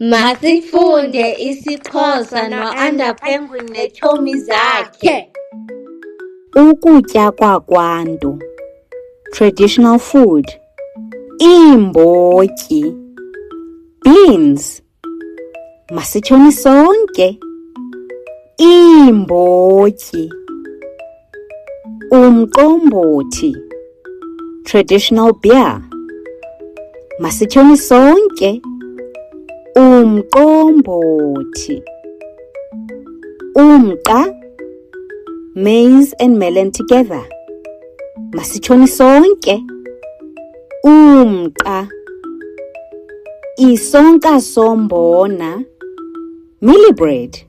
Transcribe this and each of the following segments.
Masifunde isiXhosa no-Under Penguin neetshomi zakhe. Ukutya kwakwantu, traditional food. Iimbotyi, beans. Masitshoni sonke. Iimbotyi. Umqombothi, traditional beer. Masitshoni sonke. Umqombothi. Umqa, maize and melon together. Masitshoni sonke. Umqa. Isonka sombona, mealie bread.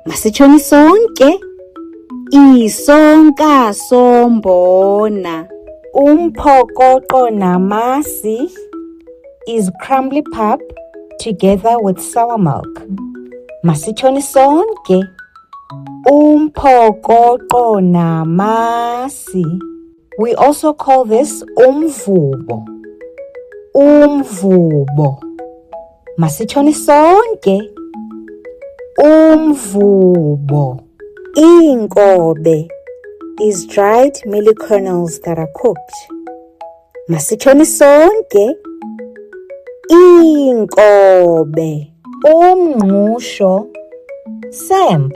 Masitshoni sonke. Isonka sombona. Umphokoqo namasi is crumbly pap together with sour milk. Masitshoni sonke. Umphokoqo namasi. We also call this umvubo. Umvubo. Masitshoni sonke. Umvubo. Iinkobe is dried mealie kernels that are cooked. Masitshoni sonke. Iinkobe. Umngqusho, samp.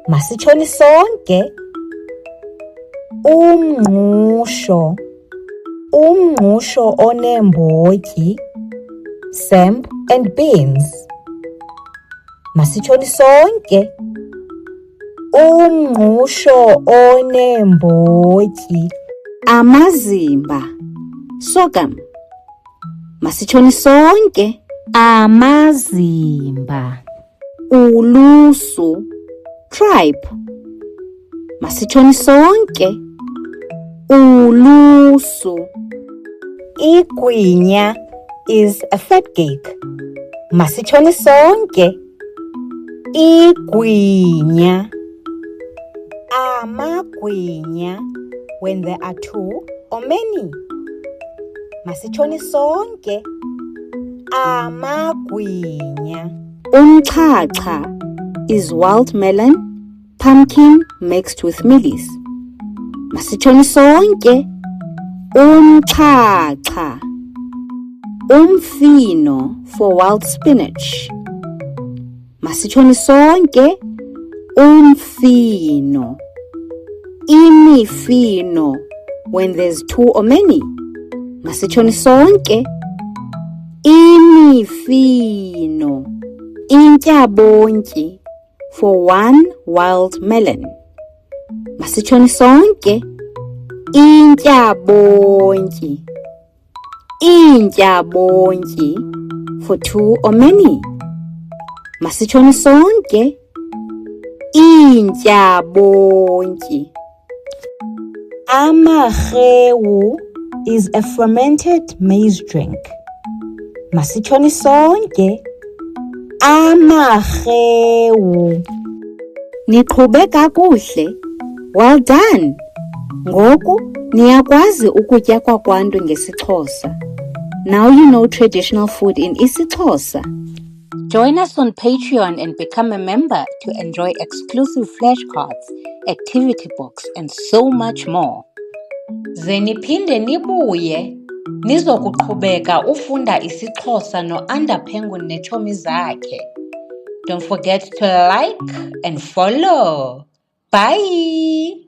Masitshoni sonke. Umngqusho. Umngqusho oneembotyi, samp and beans. Masitshoni sonke. Umngqusho oneembotyi. Amazimba, sorghum. Masitshoni sonke. Amazimba. Ulusu, tripe. Masitshoni sonke. Ulusu. Igwinya is a fat cake. Masitshoni sonke. Igwinya. Amagwinya when there are two or many. Masitshoni sonke. Amagwinya. Umxhaxha is wild melon, pumpkin mixed with mealies. Masitshoni sonke. Umxhaxha. Umfino for wild spinach. Masitshoni sonke. Umfino. Imifino when there's two or many. Masitshoni sonke. Imifino. Intyabontyi for one wild melon. Masitshoni sonke. Intyabontyi. Intyabontyi for two or many. Masitshoni sonke. Intyabontyi. Amarhewu is a fermented maize drink. Masitshoni sonke. Amarhewu. Niqhube kakuhle. Well done. Ngoku niyakwazi ukutya kwakwantu ngesiXhosa. Now you know traditional food in isiXhosa. Join us on Patreon and become a member to enjoy exclusive flashcards, activity books, and so much more. Ze niphinde nibuye nizokuqhubeka ufunda isiXhosa no-Under Penguin neetshomi zakhe. Don't forget to like and follow. Bye!